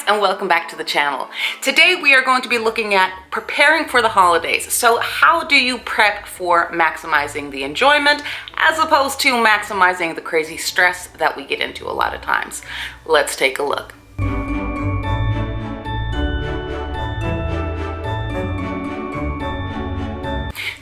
and welcome back to the channel. Today we are going to be looking at preparing for the holidays. So how do you prep for maximizing the enjoyment as opposed to maximizing the crazy stress that we get into a lot of times? Let's take a look.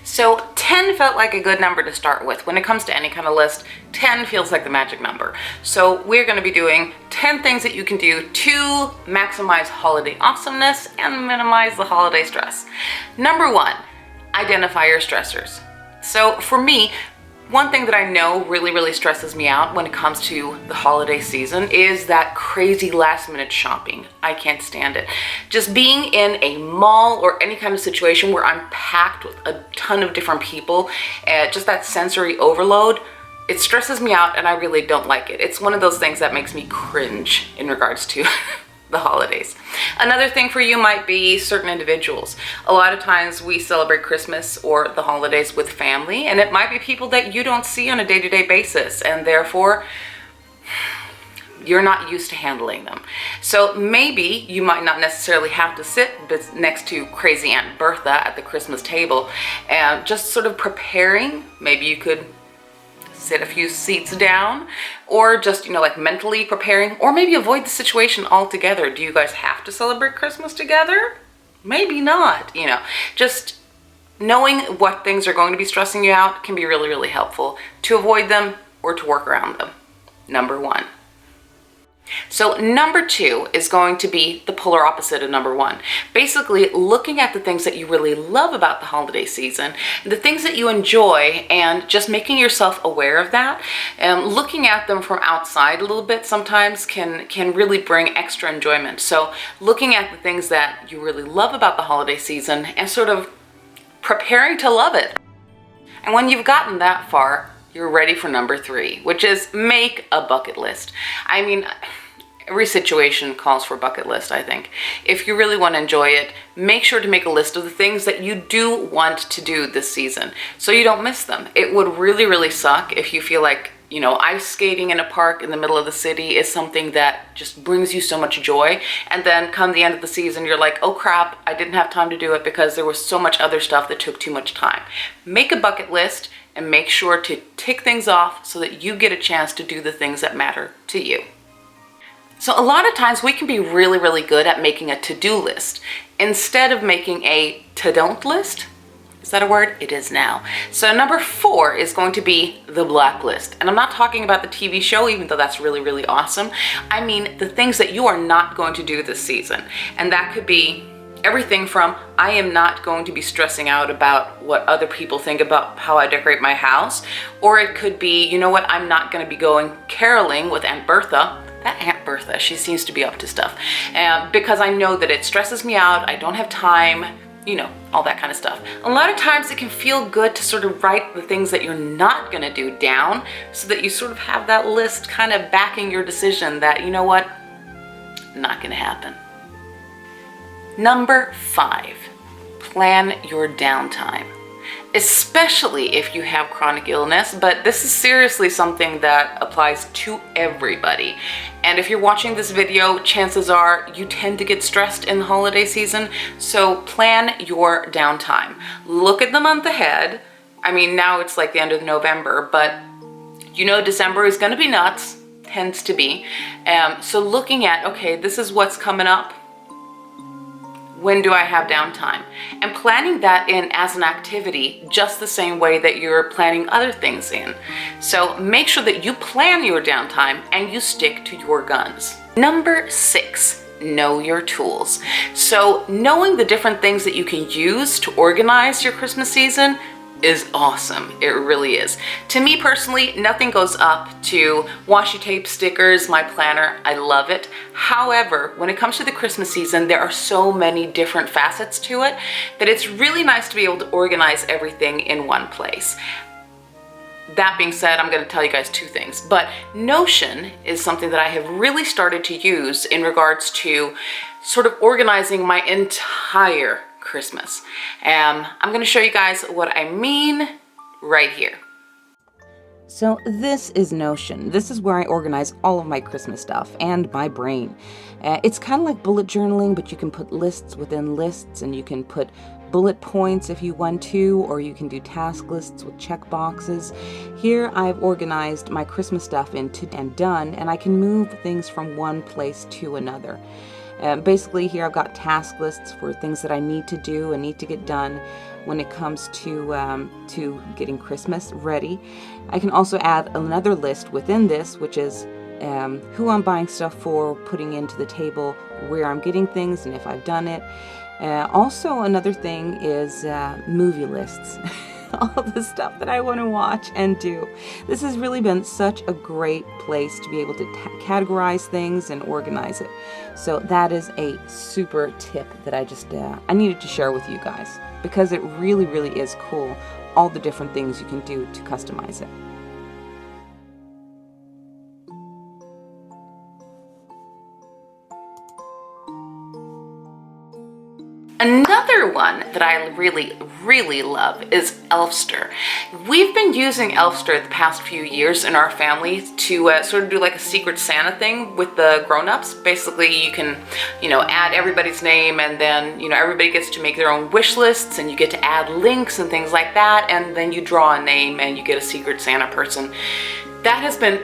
So 10 felt like a good number to start with. When it comes to any kind of list, 10 feels like the magic number. So we're going to be doing 10 things that you can do to maximize holiday awesomeness and minimize the holiday stress. Number 1, identify your stressors. So for me, one thing that I know really stresses me out when it comes to the holiday season is that crazy last minute shopping. I can't stand it. Just being in a mall or any kind of situation where I'm packed with a ton of different people, just that sensory overload, it stresses me out and I really don't like it. It's one of those things that makes me cringe in regards to the holidays. Another thing for you might be certain individuals. A lot of times we celebrate Christmas or the holidays with family, and it might be people that you don't see on a day-to-day basis, and therefore you're not used to handling them. So maybe you might not necessarily have to sit next to crazy Aunt Bertha at the Christmas table and just sort of preparing. Maybe you could sit a few seats down, or just, like mentally preparing, or maybe avoid the situation altogether. Do you guys have to celebrate Christmas together? Maybe not, just knowing what things are going to be stressing you out can be really helpful to avoid them or to work around them. Number 1. So number 2 is going to be the polar opposite of number 1. Basically looking at the things that you really love about the holiday season, the things that you enjoy, and just making yourself aware of that. Looking at them from outside a little bit sometimes can really bring extra enjoyment. So looking at the things that you really love about the holiday season and sort of preparing to love it. And when you've gotten that far, you're ready for number 3, which is make a bucket list. I mean, every situation calls for a bucket list, I think. If you really want to enjoy it, make sure to make a list of the things that you do want to do this season so you don't miss them. It would really suck if you feel like, ice skating in a park in the middle of the city is something that just brings you so much joy, and then come the end of the season, you're like, oh crap, I didn't have time to do it because there was so much other stuff that took too much time. Make a bucket list and make sure to tick things off so that you get a chance to do the things that matter to you. So a lot of times we can be really good at making a to-do list instead of making a to-don't list. Is that a word? It is now. So number 4 is going to be the blacklist. And I'm not talking about the TV show, even though that's really awesome. I mean the things that you are not going to do this season. And that could be everything from, I am not going to be stressing out about what other people think about how I decorate my house. Or it could be, you know what, I'm not going to be going caroling with Aunt Bertha. That Aunt Bertha, she seems to be up to stuff. Because I know that it stresses me out, I don't have time, all that kind of stuff. A lot of times it can feel good to sort of write the things that you're not going to do down so that you sort of have that list kind of backing your decision that, you know what, not going to happen. Number 5, plan your downtime, especially if you have chronic illness, but this is seriously something that applies to everybody. And if you're watching this video, chances are you tend to get stressed in the holiday season, so plan your downtime. Look at the month ahead. I mean, now it's like the end of November, but December is going to be nuts, tends to be. So looking at, okay, this is what's coming up. When do I have downtime? And planning that in as an activity just the same way that you're planning other things in. So make sure that you plan your downtime and you stick to your guns. Number 6, know your tools. So knowing the different things that you can use to organize your Christmas season is awesome. It really is. To me personally, nothing goes up to washi tape, stickers, my planner. I love it. However, when it comes to the Christmas season, there are so many different facets to it that it's really nice to be able to organize everything in one place. That being said, I'm going to tell you guys 2 things, but Notion is something that I have really started to use in regards to sort of organizing my entire Christmas. I'm going to show you guys what I mean right here. So this is Notion. This is where I organize all of my Christmas stuff and my brain. It's kind of like bullet journaling, but you can put lists within lists, and you can put bullet points if you want to, or you can do task lists with check boxes. Here I've organized my Christmas stuff into and done, and I can move things from one place to another. Basically, here I've got task lists for things that I need to do and need to get done when it comes to getting Christmas ready. I can also add another list within this, which is who I'm buying stuff for, putting into the table, where I'm getting things, and if I've done it. Also, another thing is movie lists. All the stuff that I want to watch and do. This has really been such a great place to be able to categorize things and organize it. So that is a super tip that I needed to share with you guys, because it really, really is cool, all the different things you can do to customize it. Another one that I really, really love is Elfster. We've been using Elfster the past few years in our family to sort of do like a Secret Santa thing with the grown-ups. Basically, you can, add everybody's name, and then, everybody gets to make their own wish lists, and you get to add links and things like that, and then you draw a name and you get a Secret Santa person. That has been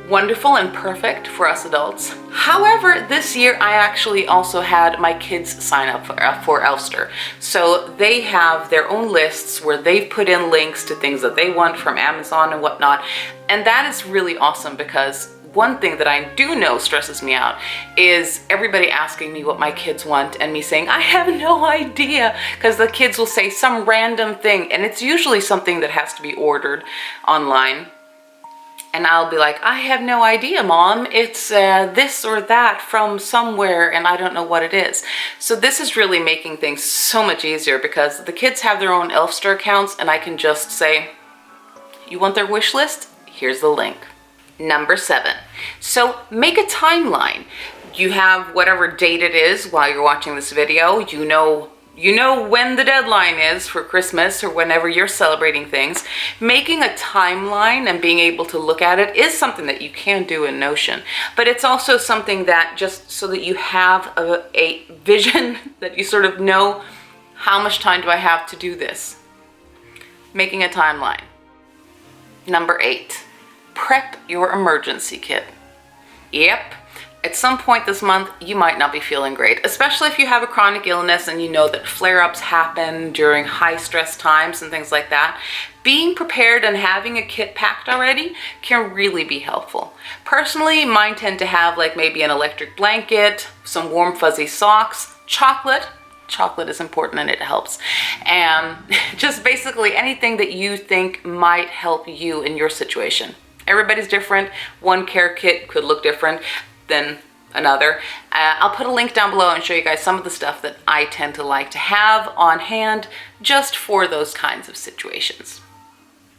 wonderful and perfect for us adults. However, this year I actually also had my kids sign up for Elfster. So they have their own lists where they've put in links to things that they want from Amazon and whatnot. And that is really awesome, because one thing that I do know stresses me out is everybody asking me what my kids want and me saying, I have no idea, because the kids will say some random thing, and it's usually something that has to be ordered online. And I'll be like, I have no idea, Mom. It's this or that from somewhere, and I don't know what it is. So this is really making things so much easier, because the kids have their own Elfster accounts, and I can just say, you want their wish list? Here's the link. Number 7. So make a timeline. You have whatever date it is while you're watching this video. You know when the deadline is for Christmas or whenever you're celebrating things. Making a timeline and being able to look at it is something that you can do in Notion, but it's also something that, just so that you have a vision, that you sort of know, how much time do I have to do this? Making a timeline. Number 8, prep your emergency kit. Yep. At some point this month, you might not be feeling great, especially if you have a chronic illness and you know that flare-ups happen during high stress times and things like that. Being prepared and having a kit packed already can really be helpful. Personally, mine tend to have like maybe an electric blanket, some warm fuzzy socks, chocolate. Chocolate is important and it helps. And just basically anything that you think might help you in your situation. Everybody's different. One care kit could look different than another. I'll put a link down below and show you guys some of the stuff that I tend to like to have on hand just for those kinds of situations.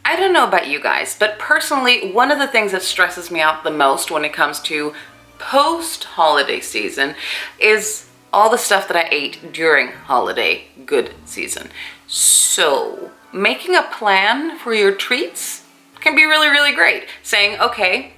I don't know about you guys, but personally, one of the things that stresses me out the most when it comes to post-holiday season is all the stuff that I ate during holiday good season. So making a plan for your treats can be really, really great. Saying, okay,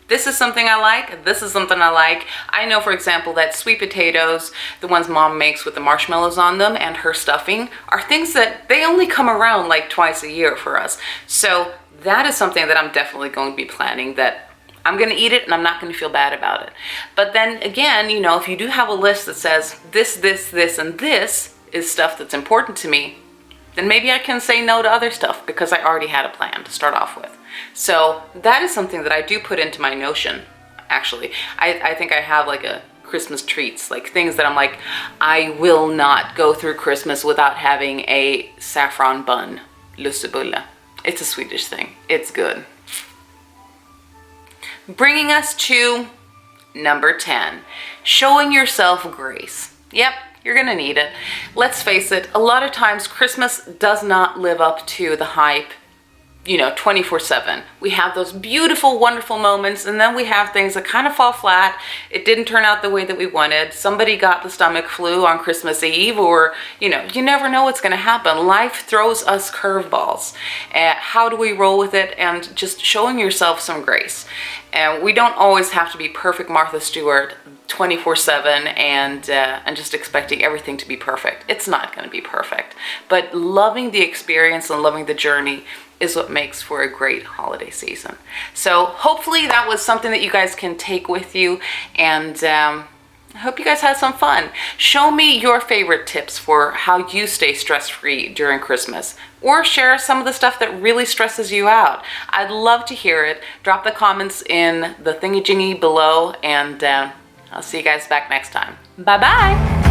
this is something I like, this is something I like. I know, for example, that sweet potatoes, the ones Mom makes with the marshmallows on them, and her stuffing, are things that they only come around like twice a year for us. So that is something that I'm definitely going to be planning, that I'm going to eat it and I'm not going to feel bad about it. But then again, if you do have a list that says this, this, this, and this is stuff that's important to me, then maybe I can say no to other stuff because I already had a plan to start off with. So that is something that I do put into my Notion, actually. I think I have like a Christmas treats, like things that I'm like, I will not go through Christmas without having a saffron bun, lussebulle. It's a Swedish thing. It's good. Bringing us to number 10, showing yourself grace. Yep. You're gonna need it. Let's face it, a lot of times Christmas does not live up to the hype 24/7. We have those beautiful, wonderful moments, and then we have things that kind of fall flat. It didn't turn out the way that we wanted. Somebody got the stomach flu on Christmas Eve, or, you never know what's going to happen. Life throws us curveballs. How do we roll with it? And just showing yourself some grace. And we don't always have to be perfect Martha Stewart 24/7 and just expecting everything to be perfect. It's not going to be perfect. But loving the experience and loving the journey is what makes for a great holiday season. So hopefully that was something that you guys can take with you, and I hope you guys had some fun. Show me your favorite tips for how you stay stress-free during Christmas, or share some of the stuff that really stresses you out. I'd love to hear it. Drop the comments in the thingy-jingy below, and I'll see you guys back next time. Bye-bye.